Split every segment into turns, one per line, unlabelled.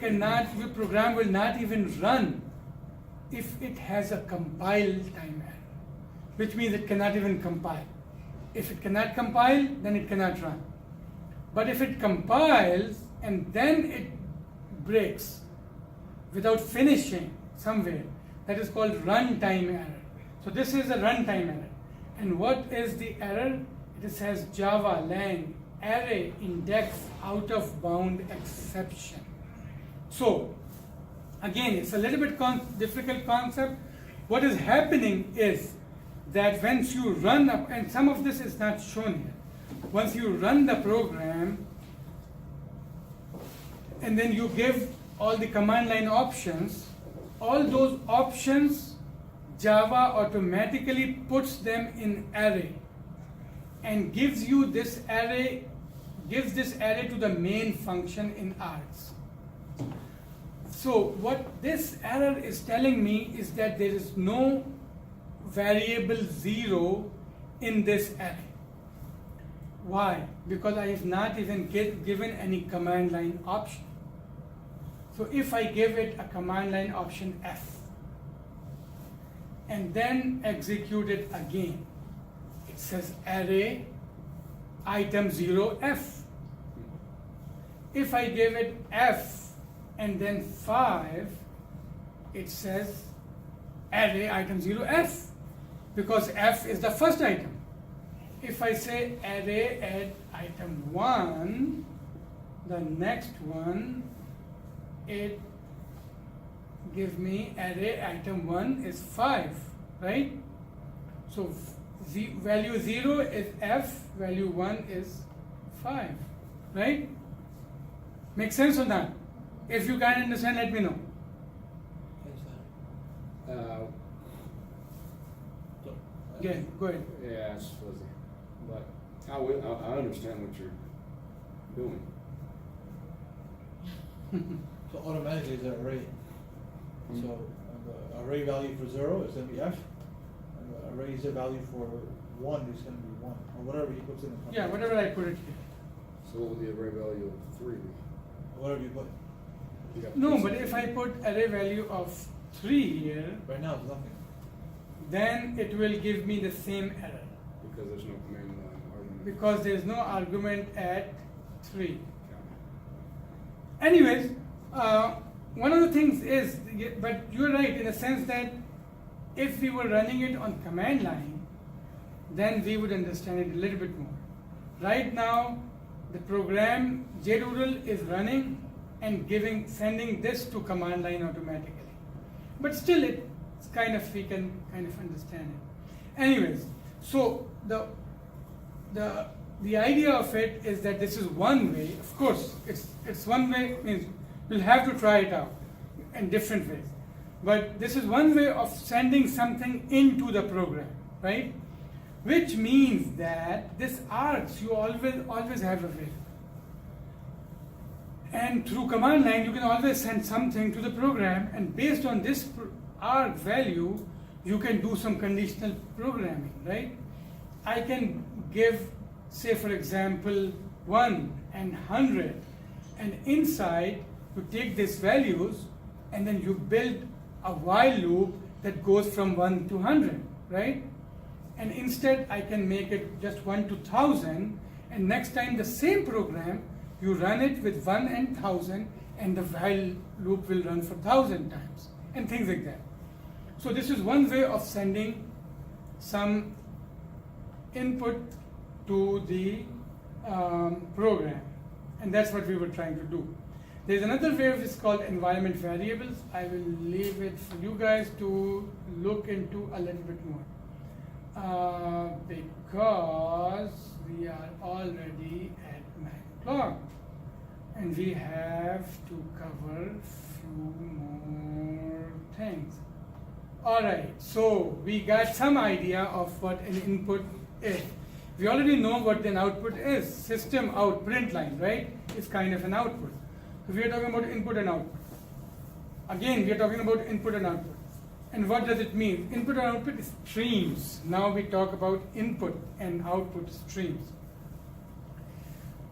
your program will not even run if it has a compile time error, which means it cannot even compile. If it cannot compile, then it cannot run. But if it compiles and then it breaks without finishing somewhere, that is called runtime error. So this is a runtime error. And what is the error? It says Java lang array index out of bound exception. So again, it's a little bit difficult concept. What is happening is that once you run up, and some of this is not shown here, once you run the program and then you give all the command line options, all those options Java automatically puts them in array and gives you this array, gives this array to the main function in args. So what this error is telling me is that there is no variable 0 in this array. Why? Because I have not even given any command line option. So if I give it a command line option F and then execute it again, it says array item 0 F. If I give it F and then 5, it says array item 0 F, because F is the first item. If I say array add item 1, the next one, it gives me array item 1 is 5, right? So value 0 is F, value 1 is 5, right? Make sense or not? If you can't understand, let me know. Yeah, go ahead.
Yeah, it's fuzzy. But I understand what you're doing.
So automatically it's an array. So the array value for 0 is going to be F, and the array value for 1 is going to be 1, or whatever he puts in the
Yeah, whatever I put it here.
So what would the array value of 3 be?
Whatever you put.
No, but if I put array value of 3 here,
Right now it's nothing.
then it will give me the same error
Because there's no command line argument.
because there is no argument at 3. Anyways, one of the things is, but you're right in the sense that if we were running it on command line, then we would understand it a little bit more. Right now, the program JDoodle is running and sending this to command line automatically. But still, it's kind of, we can kind of understand it. Anyways, so the idea of it is that this is one way. Of course, it's one way, means you'll have to try it out in different ways. But this is one way of sending something into the program, right? Which means that this args you always have available. And through command line, you can always send something to the program, and based on this arg value, you can do some conditional programming, right? I can give, say for example, 1 and 100, and inside you take these values and then you build a while loop that goes from 1 to 100, right? And instead I can make it just 1 to 1000, and next time the same program, you run it with 1 and 1000, and the while loop will run for 1000 times, and things like that. So this is one way of sending some input to the program, and that's what we were trying to do. There's another way which is called environment variables. I will leave it for you guys to look into a little bit more, because we are already at 9 o'clock and we have to cover few more things. Alright, so we got some idea of what an input is. We already know what an output is. System out, print line, right? It's kind of an output. So we are talking about input and output. Again, we are talking about input and output. And what does it mean? Input and output is streams. Now we talk about input and output streams.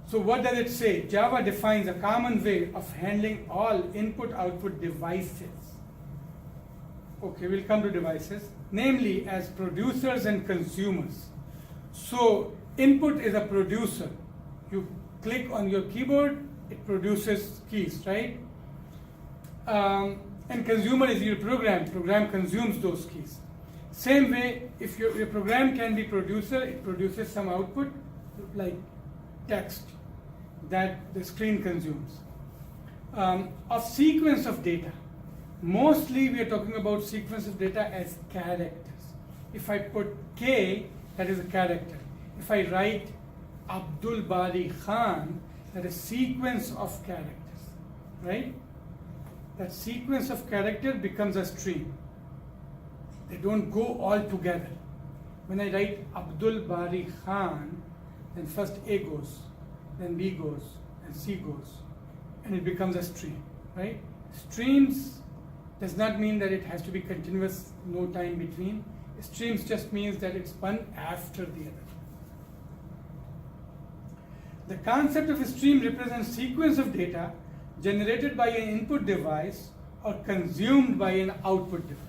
So what does it say? Java defines a common way of handling all input-output devices. Okay, we'll come to devices, namely as producers and consumers. So input is a producer. You click on your keyboard, it produces keys, right? And consumer is your program. Program consumes those keys. Same way, if your program can be producer, it produces some output like text that the screen consumes. Of sequence of data. Mostly we are talking about sequence of data as characters. If I put K, that is a character. If I write Abdul-Bari Khan, that is sequence of characters, right? That sequence of character becomes a string. They don't go all together. When I write Abdul-Bari Khan, then first A goes, then B goes, and C goes, and it becomes a stream, right? Streams does not mean that it has to be continuous, no time between. Streams just means that it's one after the other. The concept of a stream represents sequence of data generated by an input device or consumed by an output device.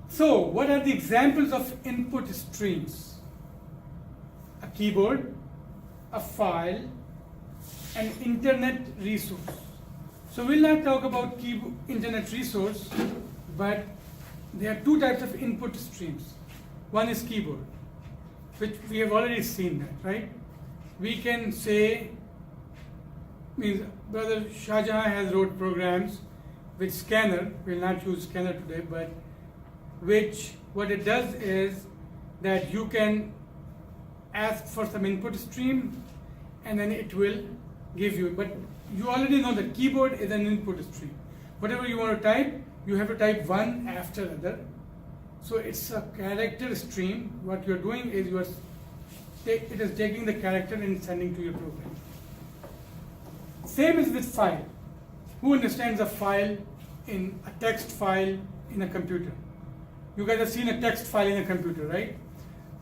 So, what are the examples of input streams? A keyboard, a file, an internet resource. So, we'll not talk about internet resource, but there are two types of input streams. One is keyboard, which we have already seen that, right? We can say, means Brother Shah Jahan has wrote programs with scanner. We'll not use scanner today, but which what it does is that you can ask for some input stream and then it will give you. But you already know that keyboard is an input stream. Whatever you want to type, you have to type one after other. So it's a character stream. What you're doing is it is taking the character and sending to your program. Same is with file. Who understands a file in a text file in a computer? You guys have seen a text file in a computer, right?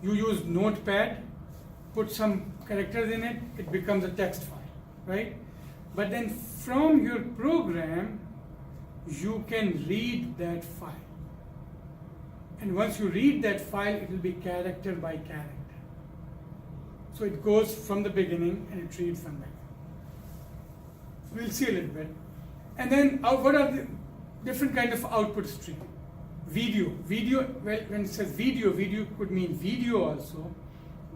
You use Notepad, put some characters in it, it becomes a text file, right? But then from your program, you can read that file. And once you read that file, it will be character by character. So it goes from the beginning and it reads from there. We'll see a little bit. And then what are the different kind of output stream? Video, well, when it says video could mean video also,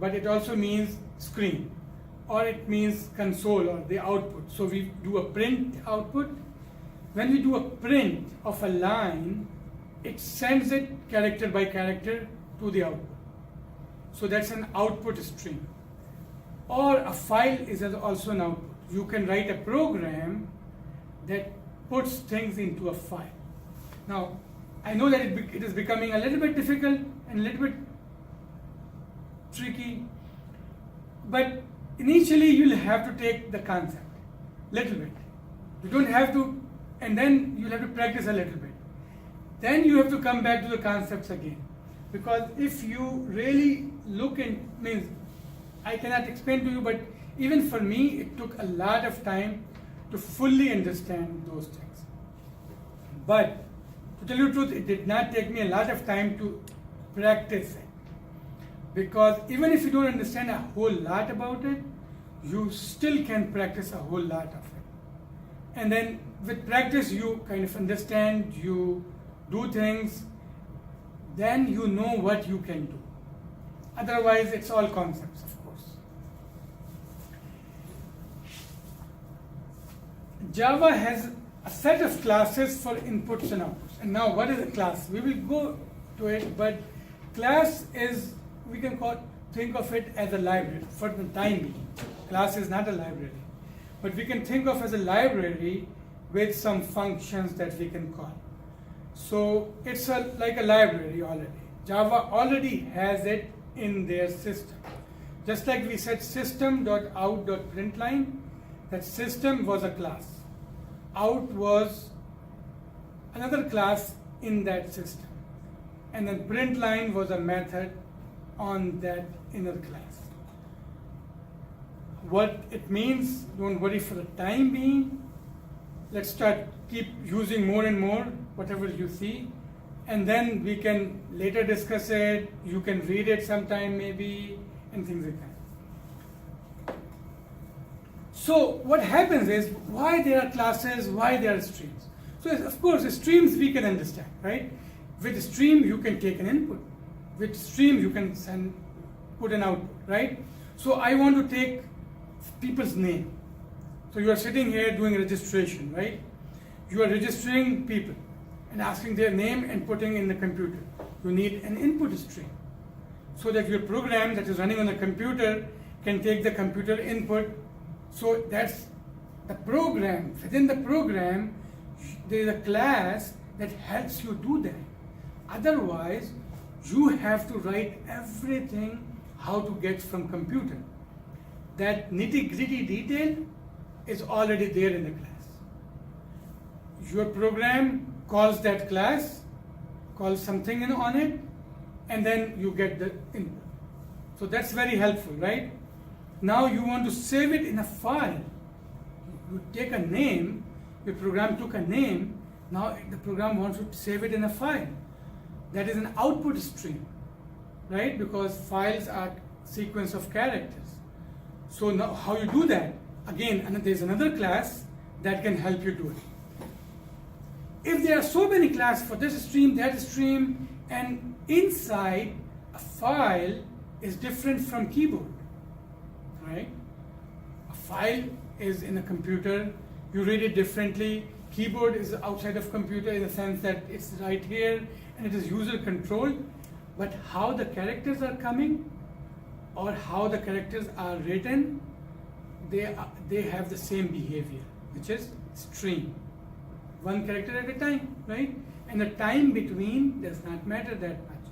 but it also means screen, or it means console or the output. So we do a print output. When we do a print of a line, it sends it character by character to the output. So that's an output stream. Or a file is also an output. You can write a program that puts things into a file. Now, I know that it is becoming a little bit difficult and a little bit tricky, but initially you'll have to take the concept, little bit. You don't have to, and then you'll have to practice a little bit. Then you have to come back to the concepts again. Because if you really look in, means I cannot explain to you, but even for me, it took a lot of time to fully understand those things. But to tell you the truth, it did not take me a lot of time to practice it. Because even if you don't understand a whole lot about it, you still can practice a whole lot of it. And then with practice, you kind of understand, you do things, then you know what you can do. Otherwise, it's all concepts, of course. Java has a set of classes for inputs and outputs. And now, what is a class? We will go to it, but class is, we can think of it as a library for the time being. Class is not a library, but we can think of as a library with some functions that we can call. So it's like a library already. Java already has it in their system. Just like we said system.out.println, that system was a class. Out was another class in that system. And then println was a method on that inner class. what it means. Don't worry for the time being. Let's keep using more and more whatever you see, and then we can later discuss it. You can read it sometime maybe, and things like that. So what happens is, why there are classes, why there are streams. So of course, streams we can understand, right? With stream you can take an input. With stream you can put an output, right? So I want to take people's name. So you are sitting here doing registration, right? You are registering people and asking their name and putting in the computer. You need an input stream so that your program that is running on the computer can take the computer input. So that's the program. Within the program, there is a class that helps you do that. Otherwise, you have to write everything how to get from computer. That nitty-gritty detail is already there in the class. Your program calls that class, calls something on it, and then you get the input. So that's very helpful, right? Now you want to save it in a file. You take a name, your program took a name, now the program wants to save it in a file. That is an output stream, right? Because files are sequence of characters. So now how you do that? Again, there's another class that can help you do it. If there are so many classes for this stream, that stream, and inside a file is different from keyboard, right? A file is in a computer, you read it differently. Keyboard is outside of computer in the sense that it's right here and it is user controlled, but how the characters are coming or how the characters are written, they have the same behavior, which is stream. One character at a time, right? And the time between does not matter that much.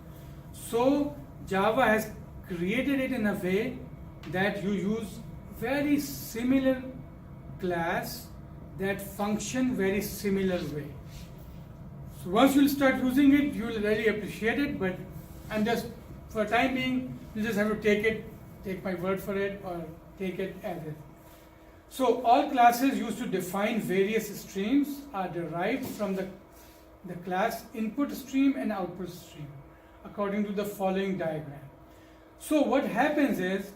So Java has created it in a way that you use very similar class that function very similar way. So once you'll start using it, you'll really appreciate it, but I'm just, for the time being, you just have to take my word for it, or take it as it. So all classes used to define various streams are derived from the class input stream and output stream according to the following diagram. So what happens is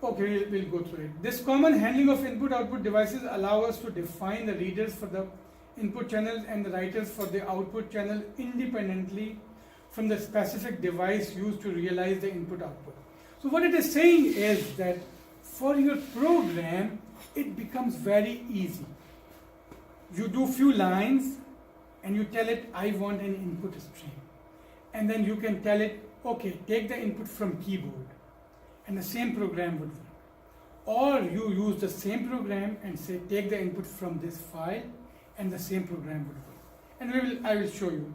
we'll go through it. This common handling of input-output devices allow us to define the readers for the input channels and the writers for the output channel independently from the specific device used to realize the input-output. So what it is saying is that for your program, it becomes very easy. You do few lines and you tell it, I want an input stream. And then you can tell it, okay, take the input from keyboard. And the same program would work. Or you use the same program and say, take the input from this file, and the same program would work. And I will show you.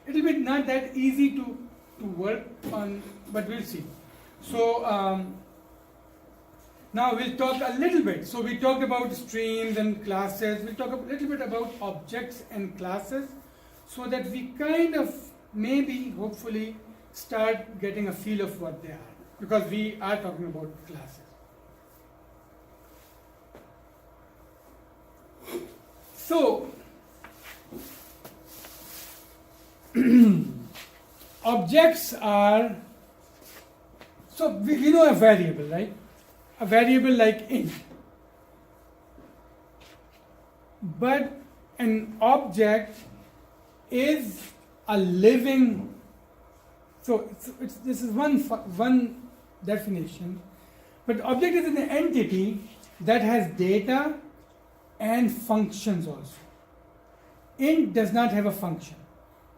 It will be not that easy to work on, but we'll see. So now we'll talk a little bit. So we talked about streams and classes. We'll talk a little bit about objects and classes, so that we kind of maybe, hopefully, start getting a feel of what they are, because we are talking about classes. So objects are, so we know a variable, right? A variable like int. But an object is a living, this is one definition, but object is an entity that has data and functions also. Int does not have a function.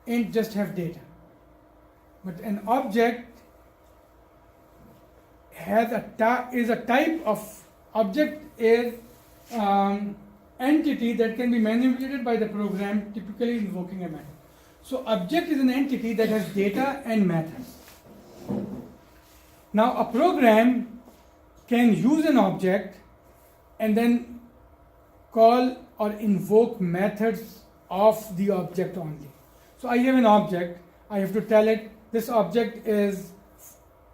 Int just have data. But an object is a type of object is entity that can be manipulated by the program, typically invoking a method. So object is an entity that has data and methods. Now a program can use an object and then call or invoke methods of the object only. So I have an object, I have to tell it this object is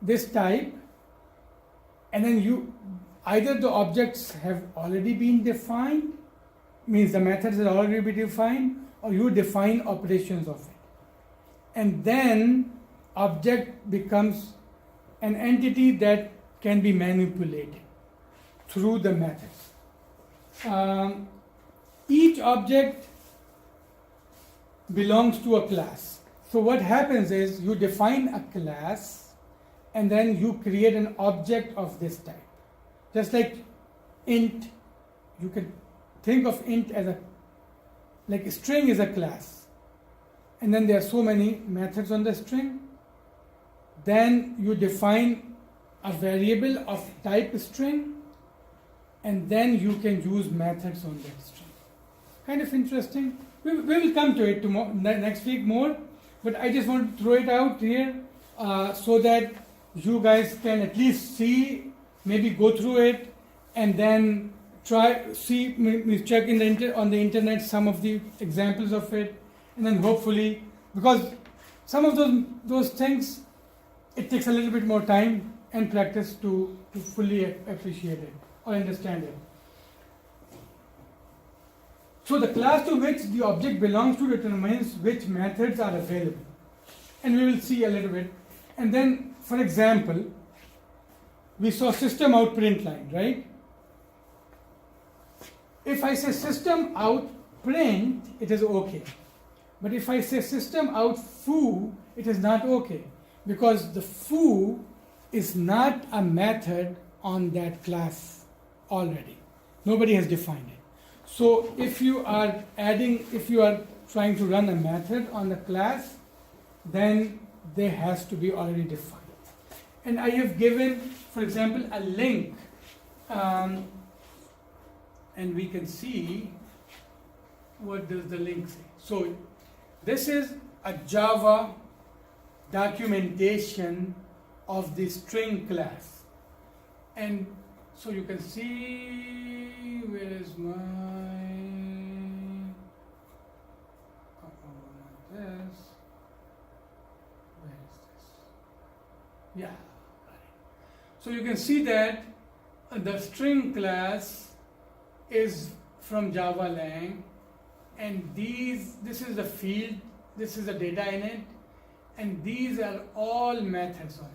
this type and then you either the objects have already been defined, means the methods are already been defined, or you define operations of it, and then object becomes an entity that can be manipulated through the methods. Each object belongs to a class. So what happens is you define a class and then you create an object of this type. Just like int, you can think of int as like a string is a class. And then there are so many methods on the string. Then you define a variable of type string, and then you can use methods on that string. Kind of interesting. We will come to it tomorrow, next week more, but I just want to throw it out here so that you guys can at least see, maybe go through it, and then check on the internet some of the examples of it, and then hopefully, because some of those things, it takes a little bit more time and practice to fully appreciate it or understand it. So the class to which the object belongs to determines which methods are available. And we will see a little bit. And then, for example, we saw system out print line, right? If I say system out print, it is okay. But if I say system out foo, it is not okay. Because the foo is not a method on that class already. Nobody has defined it. So if you are trying to run a method on the class, then they has to be already defined. And I have given, for example, a link, and we can see what does the link say. So this is a Java documentation of the string class, and so you can see, where is my this? Where is this? Yeah. So you can see that the string class is from Java lang, and this is the field, this is the data in it, and these are all methods on it.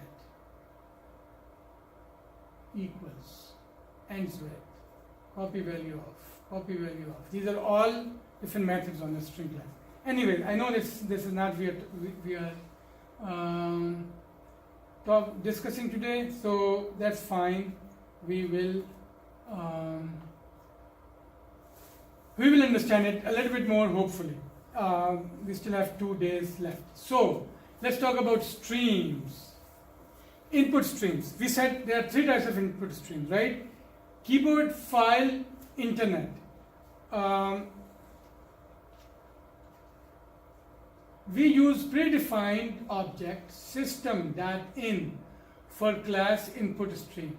Equals, ends with, copy value of. These are all different methods on the string class. Anyway, I know this is not we are discussing today, so that's fine. We will understand it a little bit more, hopefully. We still have 2 days left. So let's talk about streams. Input streams. We said there are 3 types of input streams, right? Keyboard, file, internet. We use predefined object system.in for class input stream.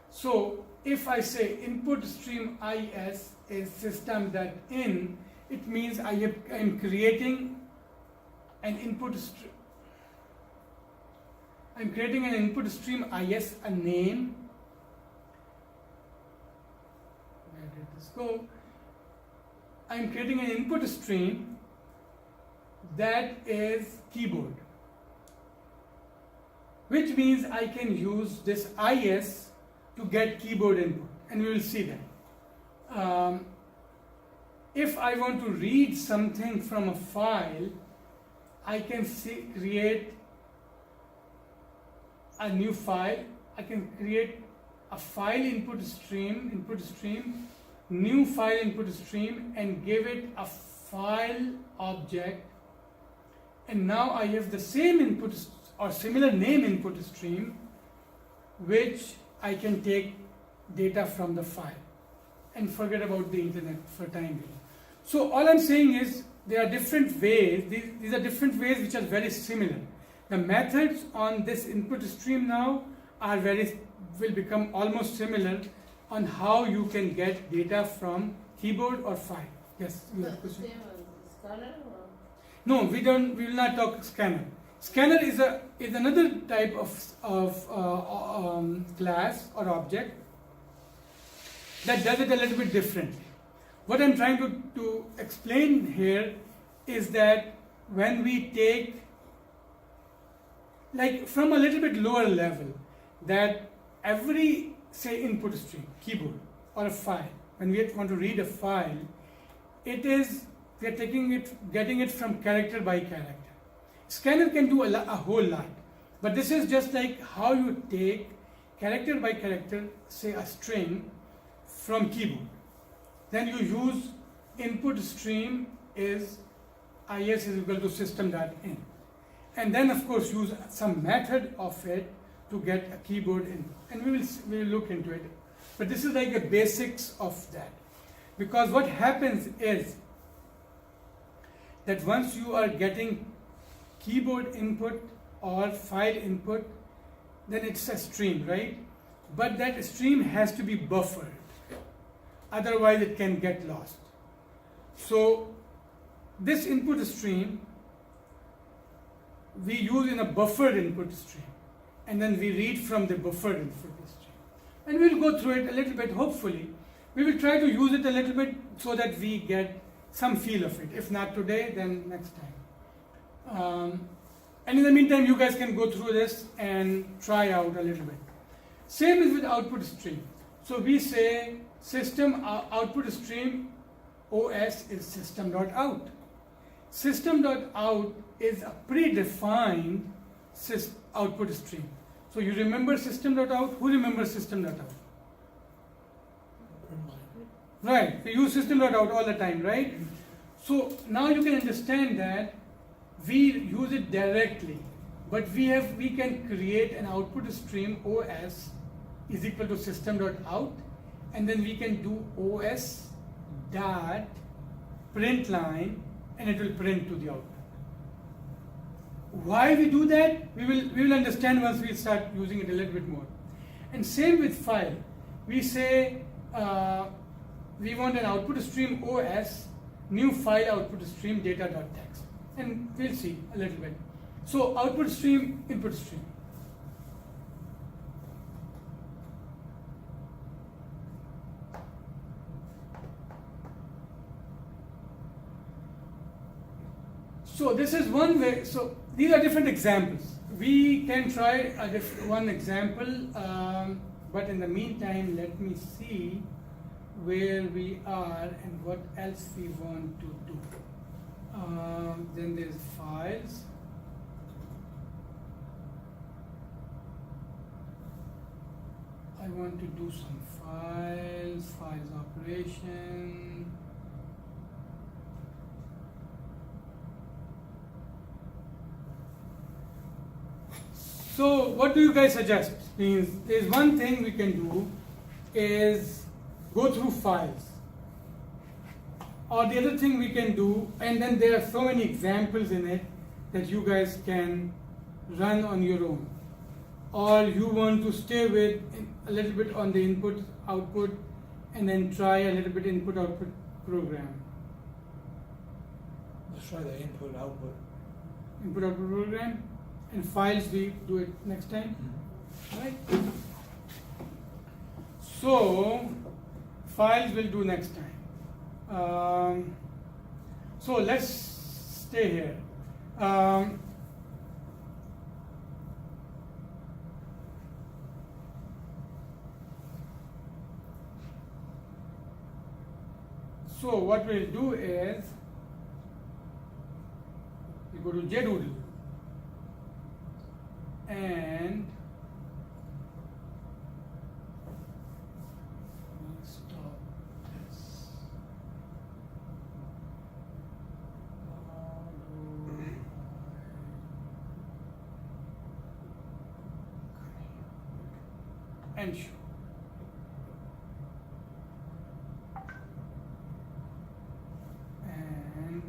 So if I say input stream is is system.in, it means I am creating an input stream. I'm creating an input stream is, a name. Where did this go? I'm creating an input stream that is keyboard, which means I can use this is to get keyboard input, and we will see that. If I want to read something from a file, I can create a new file. I can create a file input stream, new file input stream, and give it a file object. And now I have the same input or similar name input stream, which I can take data from the file and forget about the internet for time being. So all I'm saying is there are different ways. These are different ways which are very similar. The methods on this input stream now will become almost similar on how you can get data from keyboard or file. Yes, you have a question?
Same as scanner or?
No, we will not talk scanner. Scanner is another type of class or object that does it a little bit differently. What I'm trying to explain here is that when we take, like from a little bit lower level, that every, say, input stream, keyboard or a file, when we want to read a file, we are getting it from character by character. Scanner can do a whole lot, but this is just like how you take character by character, say a string from keyboard. Then you use input stream is is equal to system.in. And then of course use some method of it to get a keyboard in. And we will look into it. But this is like the basics of that. Because what happens is that once you are getting keyboard input or file input, then it's a stream, right? But that stream has to be buffered. Otherwise it can get lost. So this input stream we use in a buffered input stream, and then we read from the buffered input stream. And we'll go through it a little bit, hopefully. We will try to use it a little bit so that we get some feel of it. If not today, then next time. And in the meantime, you guys can go through this and try out a little bit. Same is with output stream. So we say system output stream OS is system.out. System.out is a predefined output stream. So you remember system.out? Who remembers system.out? Right, we use system.out all the time, right? So now you can understand that we use it directly, but we can create an output stream OS is equal to system.out, and then we can do OS dot print line, and it will print to the output. Why we do that? We will understand once we start using it a little bit more. And same with file. We say we want an output stream OS, new file output stream data.txt, and we'll see a little bit. So output stream, input stream. So this is one way. So these are different examples. We can try one example, but in the meantime, let me see where we are and what else we want to do. Then there's files. I want to do some files operation. So what do you guys suggest? Means there's one thing we can do is go through files. Or the other thing we can do, and then there are so many examples in it that you guys can run on your own. Or you want to stay with a little bit on the input output and then try a little bit input output program.
Let's try the input output.
Input output program. And files we do it next time. Right? So files we'll do next time. So let's stay here. So what we'll do is we go to JDoodle and stop this. And show. And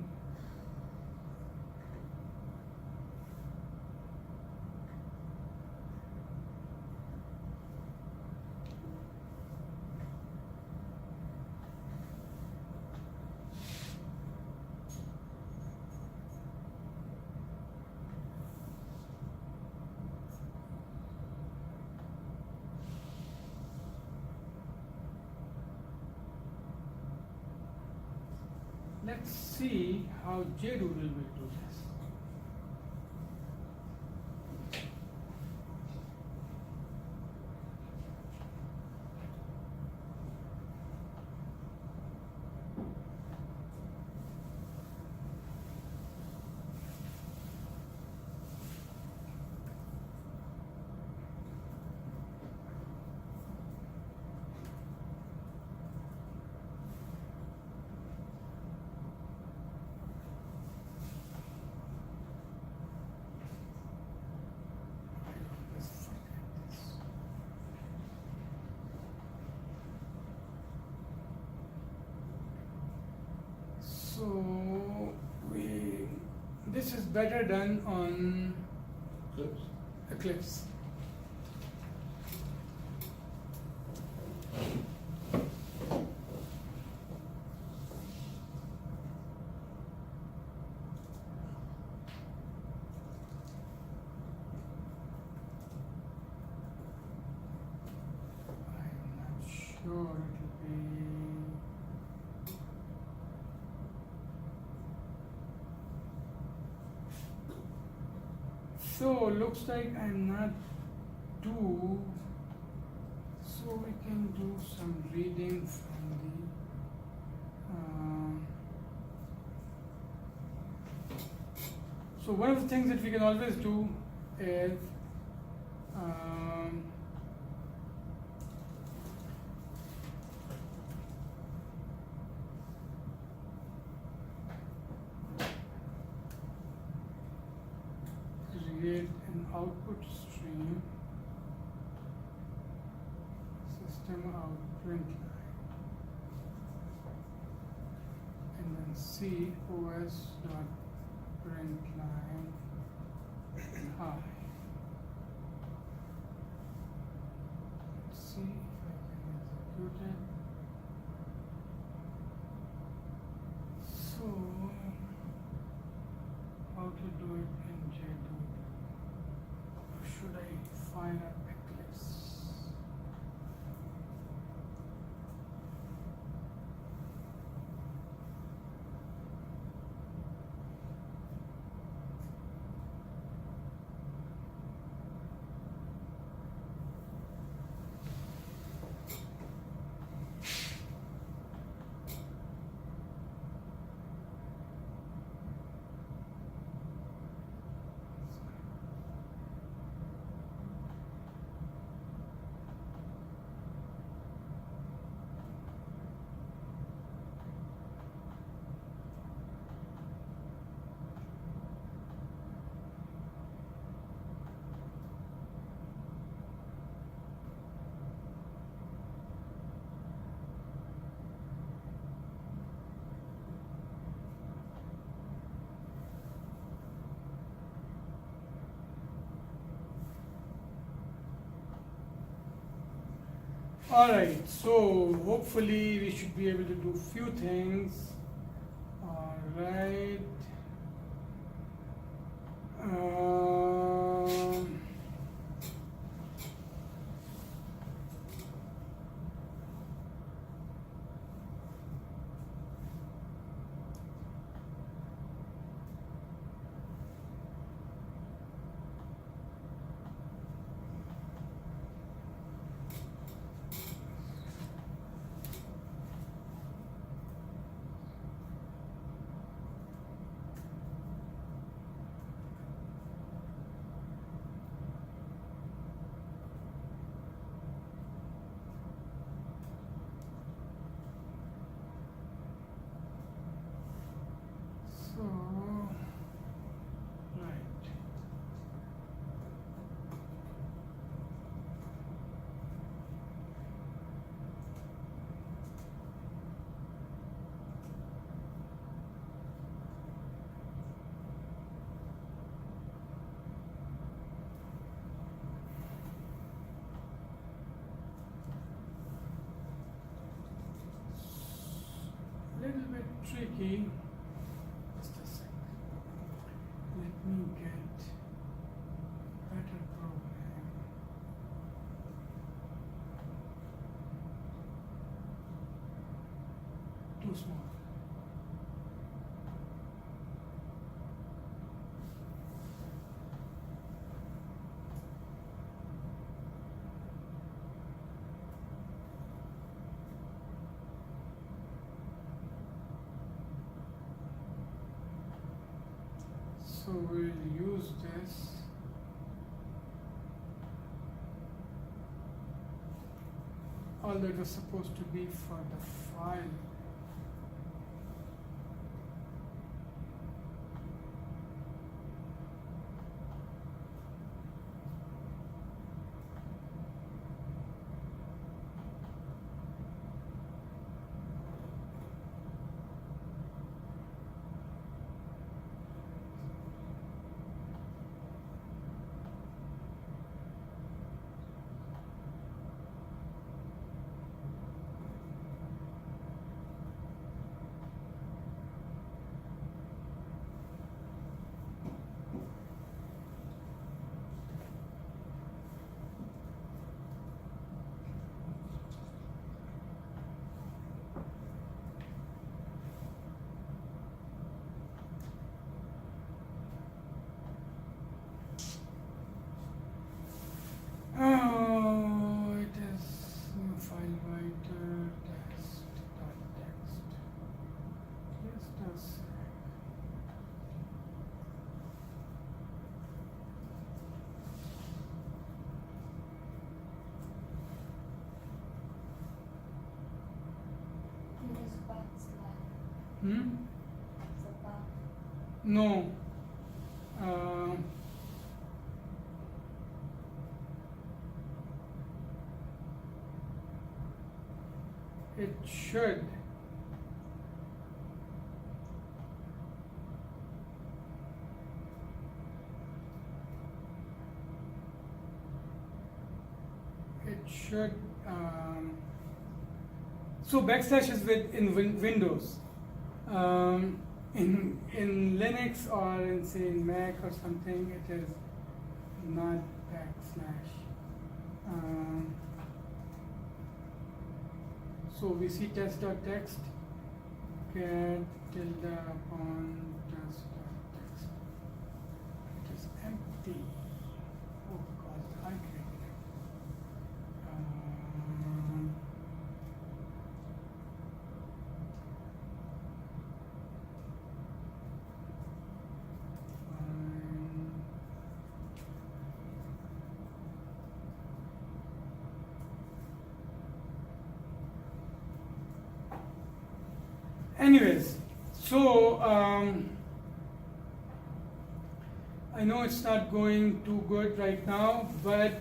let's see how JDoodle will do this. So this is better done on
Clips.
Eclipse. I'm not sure it'll be. So looks like I'm not too. So we can do some reading from the. So one of the things that we can always do is create an output stream, system out print line, and then C OS dot print line hi. Let's see if I can execute it. So how to do it in JDoodle? Or should I fire up Eclipse? Alright, so hopefully we should be able to do few things. Alright. So, right. Little bit tricky. Just a sec. Let me get better program. Too small. So we'll use this. Although it was supposed to be for the file. Oh, it is new file writer test.txt. Just a sec.
Use backslash.
Hmm?
The back.
No. It should. It should. So backslash is in Windows. In Linux or in say in Mac or something, it is not backslash. So we see test.txt, get tilde upon test.txt. It is empty. Oh God, I created it. Anyways, so I know it's not going too good right now, but